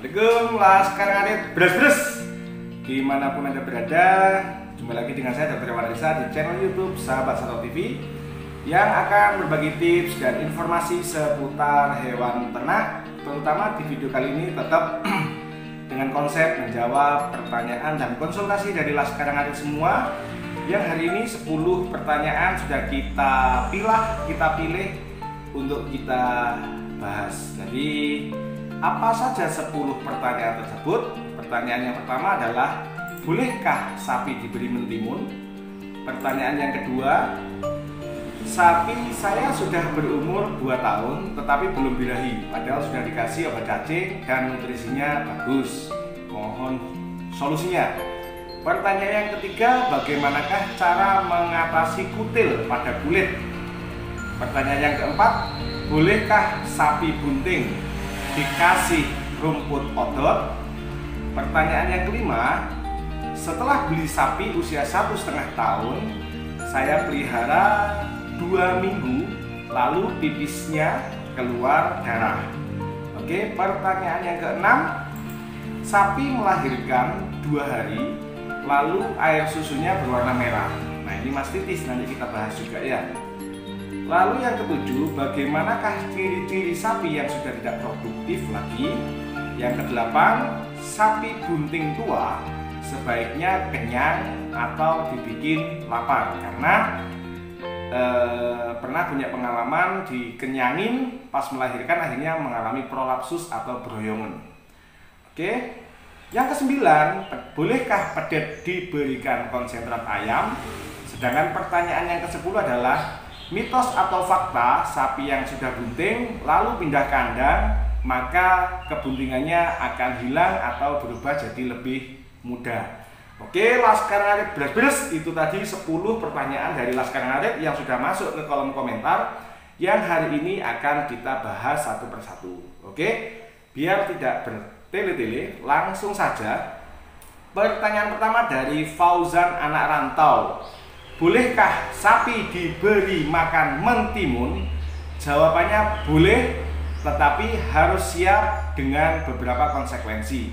Assalamualaikum, sekarang ada beres-beres dimanapun Anda berada. Jumpa lagi dengan saya Dr. Hewan Arisa di channel YouTube Sahabat Satwa TV yang akan berbagi tips dan informasi seputar hewan ternak. Terutama di video kali ini tetap dengan konsep menjawab pertanyaan dan konsultasi dari Laskar Ngarit semua. Yang hari ini 10 pertanyaan sudah kita pilih untuk kita bahas. Jadi apa saja 10 pertanyaan tersebut? Pertanyaan yang pertama adalah, bolehkah sapi diberi mentimun? Pertanyaan yang kedua, sapi saya sudah berumur 2 tahun tetapi belum birahi, padahal sudah dikasih obat cacing dan nutrisinya bagus. Mohon solusinya. Pertanyaan yang ketiga, bagaimanakah cara mengatasi kutil pada kulit? Pertanyaan yang keempat, bolehkah sapi bunting dikasih rumput odot? Pertanyaan yang kelima, setelah beli sapi usia 1,5 tahun, saya pelihara 2 minggu, lalu pipisnya keluar darah. Oke, pertanyaan yang keenam, sapi melahirkan 2 hari, lalu air susunya berwarna merah. Nah, ini mastitis, nanti kita bahas juga ya. Lalu yang ketujuh, bagaimanakah ciri-ciri sapi yang sudah tidak produktif lagi? Yang kedelapan, sapi bunting tua sebaiknya kenyang atau dibikin lapar, karena pernah punya pengalaman dikenyangin pas melahirkan akhirnya mengalami prolapsus atau beroyongan. Oke. Yang kesembilan, bolehkah pedet diberikan konsentrat ayam? Sedangkan pertanyaan yang ke-10 adalah, mitos atau fakta sapi yang sudah bunting lalu pindah kandang maka kebuntingannya akan hilang atau berubah jadi lebih muda. Oke, Laskar Ngarit beres-beres, itu tadi 10 pertanyaan dari Laskar Ngarit yang sudah masuk ke kolom komentar yang hari ini akan kita bahas satu persatu. Oke, biar tidak bertele-tele, langsung saja. Pertanyaan pertama dari Fauzan anak rantau, bolehkah sapi diberi makan mentimun? Jawabannya boleh, tetapi harus siap dengan beberapa konsekuensi.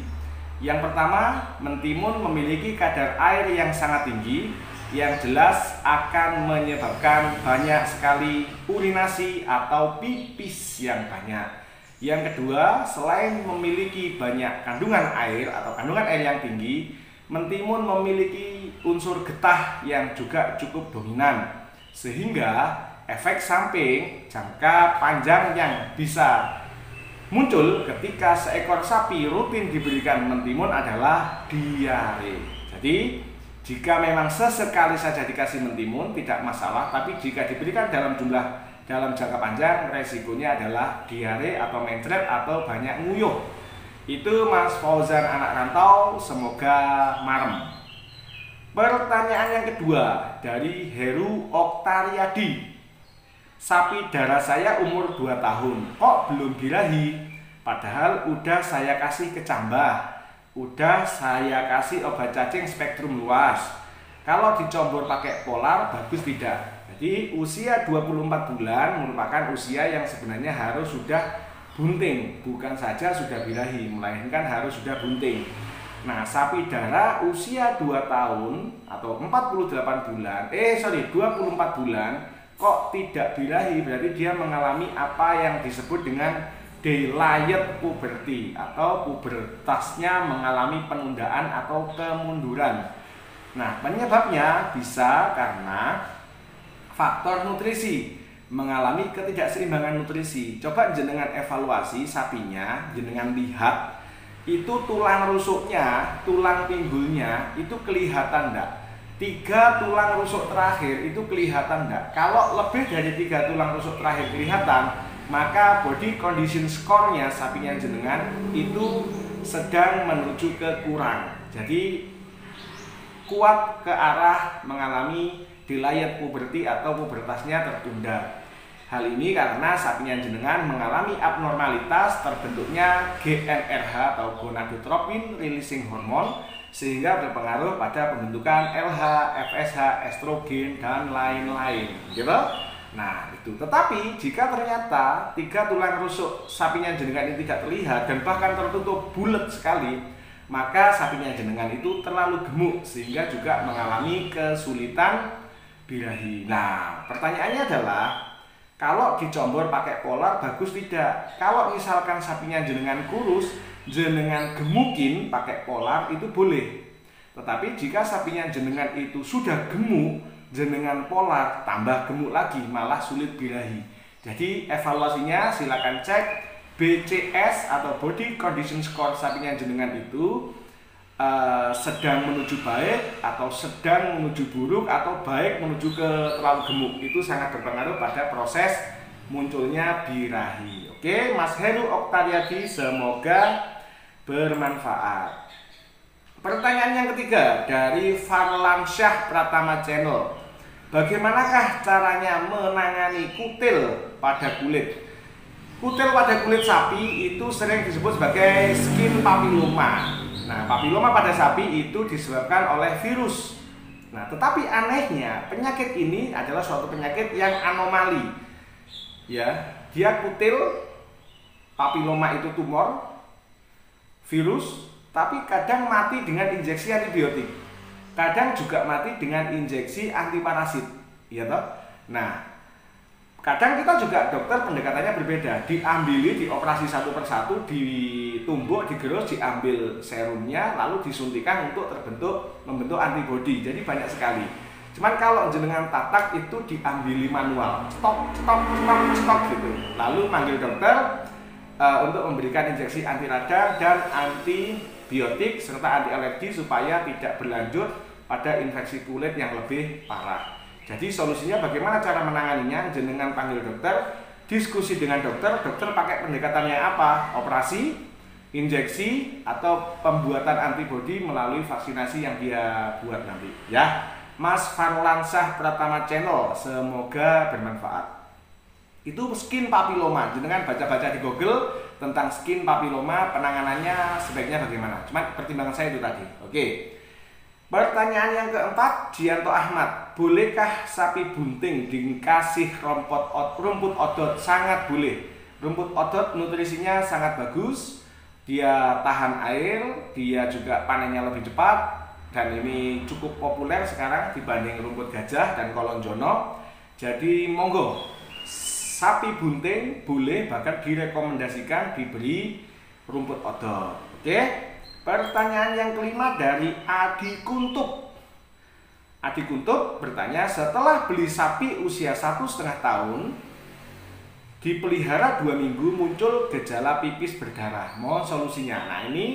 Yang pertama, mentimun memiliki kadar air yang sangat tinggi, yang jelas akan menyebabkan banyak sekali urinasi atau pipis yang banyak. Yang kedua, selain memiliki banyak kandungan air atau kandungan air yang tinggi, mentimun memiliki unsur getah yang juga cukup dominan, sehingga efek samping jangka panjang yang bisa muncul ketika seekor sapi rutin diberikan mentimun adalah diare. Jadi jika memang sesekali saja dikasih mentimun tidak masalah, tapi jika diberikan dalam jangka panjang, resikonya adalah diare atau mencret atau banyak nguyuh. Itu Mas Fauzan anak rantau, semoga marem. Pertanyaan yang kedua dari Heru Oktariadi, sapi darah saya umur 2 tahun kok belum birahi, padahal udah saya kasih kecambah, udah saya kasih obat cacing spektrum luas. Kalau dicombor pakai polar bagus tidak? Jadi usia 24 bulan merupakan usia yang sebenarnya harus sudah bunting, bukan saja sudah birahi, melainkan harus sudah bunting. Nah, sapi darah usia 2 tahun atau 24 bulan kok tidak birahi, berarti dia mengalami apa yang disebut dengan delayed puberty atau pubertasnya mengalami penundaan atau kemunduran. Nah, penyebabnya bisa karena faktor nutrisi, mengalami ketidakseimbangan nutrisi. Coba jenengan evaluasi sapinya, jenengan lihat itu tulang rusuknya, tulang pinggulnya itu kelihatan enggak? 3 tulang rusuk terakhir itu kelihatan enggak? Kalau lebih dari 3 tulang rusuk terakhir kelihatan, maka body condition score-nya sapinya jenengan itu sedang menuju ke kurang. Jadi kuat ke arah mengalami delayed puberty atau pubertasnya tertunda. Hal ini karena sapinya jenengan mengalami abnormalitas terbentuknya GnRH atau gonadotropin releasing hormone, sehingga berpengaruh pada pembentukan LH, FSH, estrogen dan lain-lain. Gitu? Nah, itu. Tetapi jika ternyata 3 tulang rusuk sapinya jenengan ini tidak terlihat dan bahkan tertutup bulat sekali, maka sapinya jenengan itu terlalu gemuk sehingga juga mengalami kesulitan birahi. Nah, pertanyaannya adalah kalau dicombor pakai polar bagus tidak? Kalau misalkan sapinya jenengan kurus, jenengan gemukin pakai polar itu boleh. Tetapi jika sapinya jenengan itu sudah gemuk, jenengan polar tambah gemuk lagi, malah sulit birahi. Jadi evaluasinya silakan cek BCS atau Body Condition Score sapinya jenengan itu sedang menuju baik atau sedang menuju buruk atau baik menuju ke terlalu gemuk. Itu sangat berpengaruh pada proses munculnya birahi. Oke, Mas Heru Oktariadi, semoga bermanfaat. Pertanyaan yang ketiga dari Farlansyah Pratama Channel. Bagaimanakah caranya menangani kutil pada kulit? Kutil pada kulit sapi itu sering disebut sebagai skin papilloma. Nah, papilloma pada sapi itu disebabkan oleh virus. Nah, tetapi anehnya penyakit ini adalah suatu penyakit yang anomali. Ya, dia kutil, papilloma itu tumor, virus, tapi kadang mati dengan injeksi antibiotik. Kadang juga mati dengan injeksi antiparasit. Iya toh? Nah, kadang kita juga dokter pendekatannya berbeda, diambili, dioperasi satu persatu, ditumbuk, digerus, diambil serumnya, lalu disuntikan untuk membentuk antibodi. Jadi banyak sekali. Cuman kalau jenengan tatak itu diambili manual, stok gitu. Lalu manggil dokter untuk memberikan injeksi anti radang dan antibiotik serta anti alergi supaya tidak berlanjut pada infeksi kulit yang lebih parah. Jadi solusinya bagaimana cara menanganinya? Jenengan panggil dokter, diskusi dengan dokter, dokter pakai pendekatannya apa? Operasi, injeksi, atau pembuatan antibodi melalui vaksinasi yang dia buat nanti. Ya, Mas Farlansyah Pratama Channel, semoga bermanfaat. Itu skin papilloma, jenengan baca-baca di Google tentang skin papilloma, penanganannya sebaiknya bagaimana. Cuma pertimbangan saya itu tadi. Oke. Pertanyaan yang keempat, Jianto Ahmad, bolehkah sapi bunting dikasih rumput odot? Sangat boleh. Rumput odot nutrisinya sangat bagus, dia tahan air, dia juga panennya lebih cepat, dan ini cukup populer sekarang dibanding rumput gajah dan kolonjono. Jadi monggo, sapi bunting boleh, bahkan direkomendasikan diberi rumput odot. Oke. Pertanyaan yang kelima dari Adi Kuntub. Adi Kuntub bertanya, setelah beli sapi usia 1,5 tahun, dipelihara 2 minggu muncul gejala pipis berdarah. Mohon solusinya. Nah, ini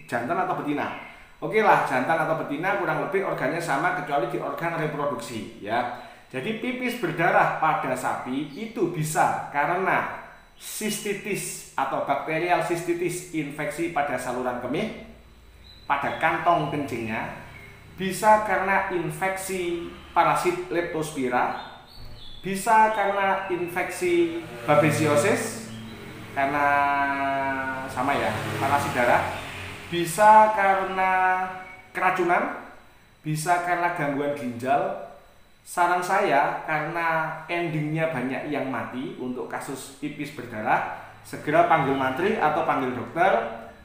jantan atau betina? Oke lah, jantan atau betina kurang lebih organnya sama kecuali di organ reproduksi. Ya. Jadi pipis berdarah pada sapi itu bisa karena sistitis atau bakterial sistitis, infeksi pada saluran kemih, pada kantong kencingnya, bisa karena infeksi parasit leptospira, bisa karena infeksi babesiosis, karena sama ya, parasit darah, bisa karena keracunan, bisa karena gangguan ginjal. Saran saya, karena endingnya banyak yang mati untuk kasus pipis berdarah, segera panggil mantri atau panggil dokter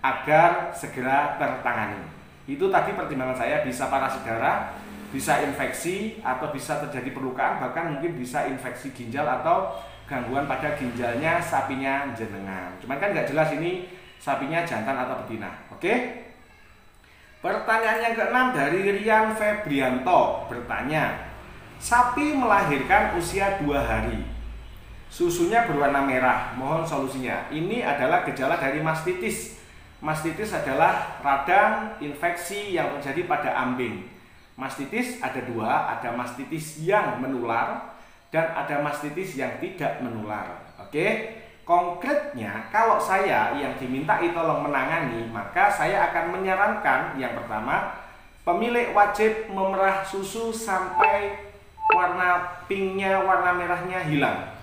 agar segera tertangani. Itu tadi pertimbangan saya, bisa parasit darah, bisa infeksi, atau bisa terjadi perlukaan, bahkan mungkin bisa infeksi ginjal atau gangguan pada ginjalnya sapinya jenengan. Cuman kan nggak jelas ini sapinya jantan atau betina. Oke? Pertanyaan yang keenam dari Rian Febrianto bertanya, sapi melahirkan usia 2 hari, susunya berwarna merah, mohon solusinya. Ini adalah gejala dari mastitis. Mastitis adalah radang infeksi yang terjadi pada ambing. Mastitis ada 2, ada mastitis yang menular dan ada mastitis yang tidak menular. Oke, konkretnya kalau saya yang dimintai tolong menangani, maka saya akan menyarankan yang pertama, pemilik wajib memerah susu sampai warna pinknya, warna merahnya hilang.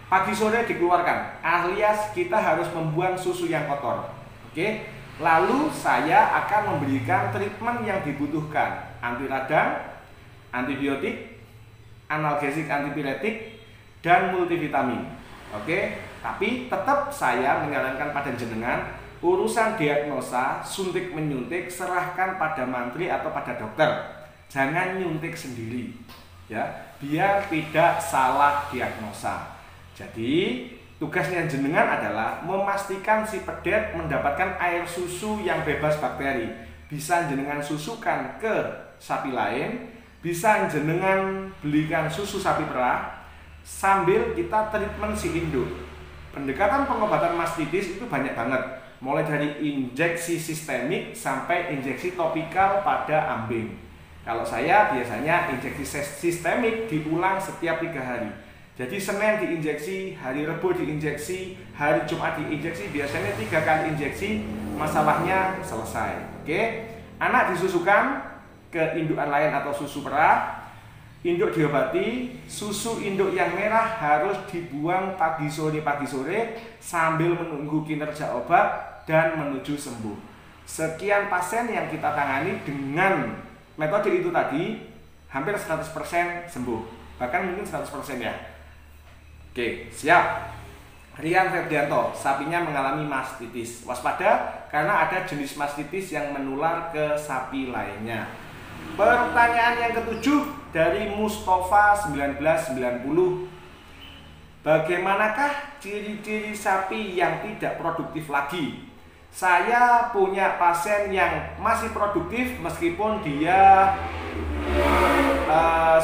Pagi sore dikeluarkan, alias kita harus membuang susu yang kotor. Oke. Lalu saya akan memberikan treatment yang dibutuhkan, anti radang, antibiotik, analgesik, antipiretik, dan multivitamin. Oke, tapi tetap saya menyarankan pada jenengan urusan diagnosa suntik menyuntik serahkan pada mantri atau pada dokter. Jangan nyuntik sendiri, ya, biar tidak salah diagnosa. Jadi tugasnya jenengan adalah memastikan si pedet mendapatkan air susu yang bebas bakteri. Bisa jenengan susukan ke sapi lain, bisa jenengan belikan susu sapi perah, sambil kita treatment si induk. Pendekatan pengobatan mastitis itu banyak banget, mulai dari injeksi sistemik sampai injeksi topikal pada ambing. Kalau saya biasanya injeksi sistemik diulang setiap 3 hari. Jadi Senin diinjeksi, hari Rebo diinjeksi, hari Jumat diinjeksi, biasanya 3 kali injeksi, masalahnya selesai. Oke, anak disusukan ke indukan lain atau susu perah, induk diobati, susu induk yang merah harus dibuang pagi sore sambil menunggu kinerja obat dan menuju sembuh. Sekian pasien yang kita tangani dengan metode itu tadi, hampir 100% sembuh, bahkan mungkin 100% ya. Oke, siap. Rian Ferdianto, sapinya mengalami mastitis. Waspada karena ada jenis mastitis yang menular ke sapi lainnya. Pertanyaan yang ketujuh dari Mustafa 1990. Bagaimanakah ciri-ciri sapi yang tidak produktif lagi? Saya punya pasien yang masih produktif meskipun dia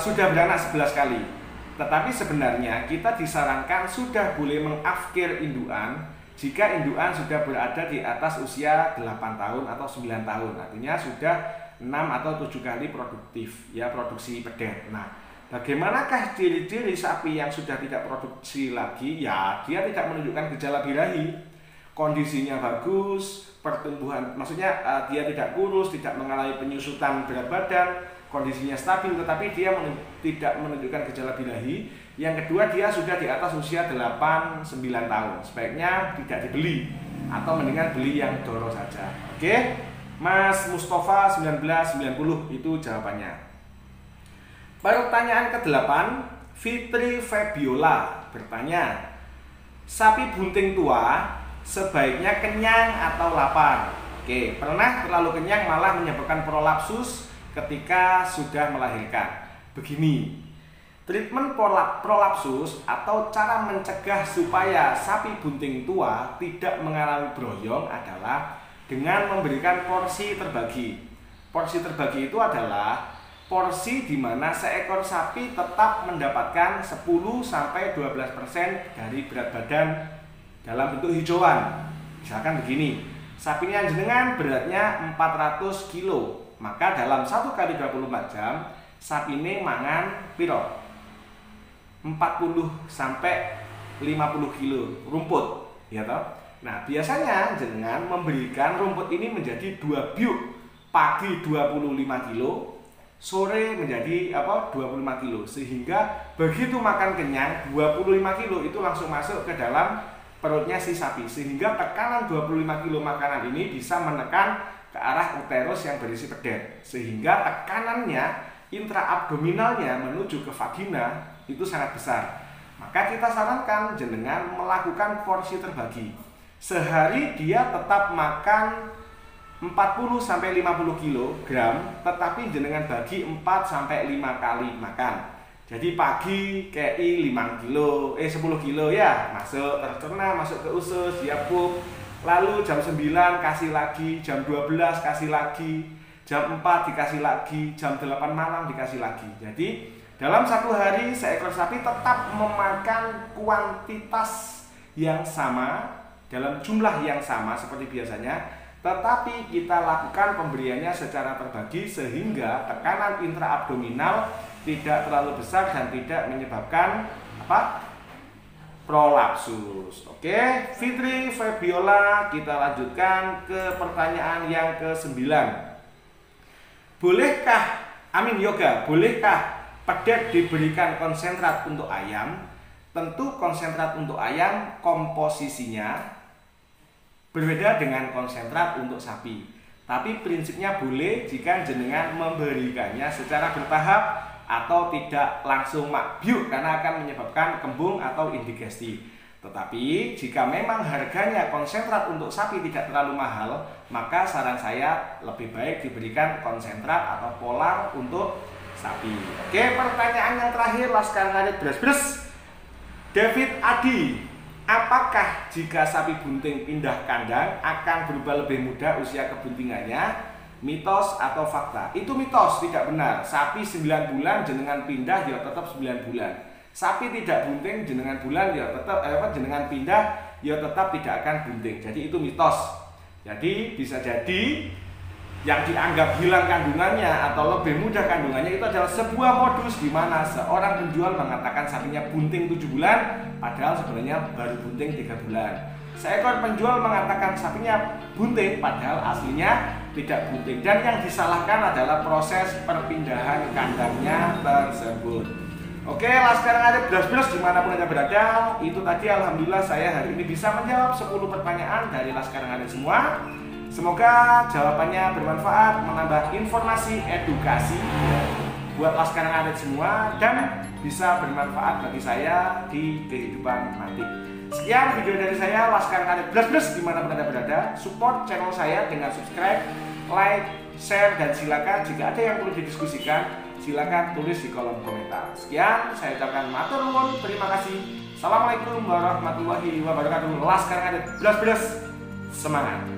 sudah beranak 11 kali. Tetapi sebenarnya kita disarankan sudah boleh mengafkir indukan jika indukan sudah berada di atas usia 8 tahun atau 9 tahun. Artinya sudah 6 atau 7 kali produktif, ya, produksi pedet. Nah, bagaimanakah ciri-ciri sapi yang sudah tidak produksi lagi? Ya, dia tidak menunjukkan gejala birahi. Kondisinya bagus, pertumbuhan, maksudnya dia tidak kurus, tidak mengalami penyusutan berat badan, kondisinya stabil, tetapi dia tidak menunjukkan gejala birahi. Yang kedua, dia sudah di atas usia 8-9 tahun. Sebaiknya tidak dibeli atau mendingan beli yang doro saja. Oke, Mas Mustafa 1990 itu jawabannya. Pertanyaan ke-8, Fitri Febiola bertanya, sapi bunting tua sebaiknya kenyang atau lapar? Oke, pernah terlalu kenyang malah menyebabkan prolapsus ketika sudah melahirkan. Begini, treatment prolapsus atau cara mencegah supaya sapi bunting tua tidak mengalami broyong adalah dengan memberikan porsi terbagi. Porsi terbagi itu adalah porsi di mana seekor sapi tetap mendapatkan 10-12% dari berat badan dalam bentuk hijauan. Misalkan begini, sapinya jenengan beratnya 400 kilo, maka dalam 1 kali 24 jam sapi ini mangan piro? 40-50 kilo rumput, ya toh? Nah, biasanya jenengan memberikan rumput ini menjadi 2 biuk, pagi 25 kilo, sore menjadi 25 kilo, sehingga begitu makan kenyang 25 kilo itu langsung masuk ke dalam perutnya si sapi, sehingga tekanan 25 kilo makanan ini bisa menekan ke arah uterus yang berisi pedet, sehingga tekanannya intraabdominalnya menuju ke vagina itu sangat besar. Maka kita sarankan jenengan melakukan porsi terbagi. Sehari dia tetap makan 40-50 kg, tetapi jenengan bagi 4-5 kali makan. Jadi pagi KI 10 kilo ya, masuk tercerna, masuk ke usus, dia pup. Lalu jam 9 kasih lagi, jam 12 kasih lagi, jam 4 dikasih lagi, jam 8 malam dikasih lagi. Jadi dalam 1 hari seekor sapi tetap memakan kuantitas yang sama, dalam jumlah yang sama seperti biasanya, tetapi kita lakukan pemberiannya secara terbagi sehingga tekanan intraabdominal tidak terlalu besar dan tidak menyebabkan prolapsus. Oke, Fitri Febiola, kita lanjutkan ke pertanyaan yang ke-9. Bolehkah pedet diberikan konsentrat untuk ayam? Tentu konsentrat untuk ayam komposisinya berbeda dengan konsentrat untuk sapi. Tapi prinsipnya boleh jika jenengan memberikannya secara bertahap atau tidak langsung makbiuk karena akan menyebabkan kembung atau indigesti. Tetapi jika memang harganya konsentrat untuk sapi tidak terlalu mahal, maka saran saya lebih baik diberikan konsentrat atau polar untuk sapi. Oke, pertanyaan yang terakhir Laskar Ngarit Bres-Bres. David Adi, apakah jika sapi bunting pindah kandang akan berubah lebih mudah usia kebuntingannya? Mitos atau fakta? Itu mitos, tidak benar. Sapi 9 bulan jenengan pindah ya tetap 9 bulan. Sapi tidak bunting jenengan bulan ya tetap jenengan pindah ya tetap tidak akan bunting. Jadi itu mitos. Jadi bisa jadi yang dianggap hilang kandungannya atau lebih mudah kandungannya itu adalah sebuah modus di mana seorang penjual mengatakan sapinya bunting 7 bulan padahal sebenarnya baru bunting 3 bulan. Seekor penjual mengatakan sapinya bunting padahal aslinya tidak bunting, dan yang disalahkan adalah proses perpindahan kandangnya tersebut. Oke, Laskar Ngarit Bres-Bres dimanapun Anda berada, itu tadi alhamdulillah saya hari ini bisa menjawab 10 pertanyaan dari Laskar Ngarit semua. Semoga jawabannya bermanfaat, menambah informasi edukasi buat Laskar Ngarit semua dan bisa bermanfaat bagi saya di kehidupan nanti. Sekian video dari saya, Laskar Ngarit Bres-Bres dimanapun Anda berada. Support channel saya dengan subscribe, like, share, dan silakan jika ada yang perlu didiskusikan, silakan tulis di kolom komentar. Sekian, saya ucapkan matur nuwun, terima kasih. Assalamualaikum warahmatullahi wabarakatuh. Laskar Ngarit Bres-Bres, semangat!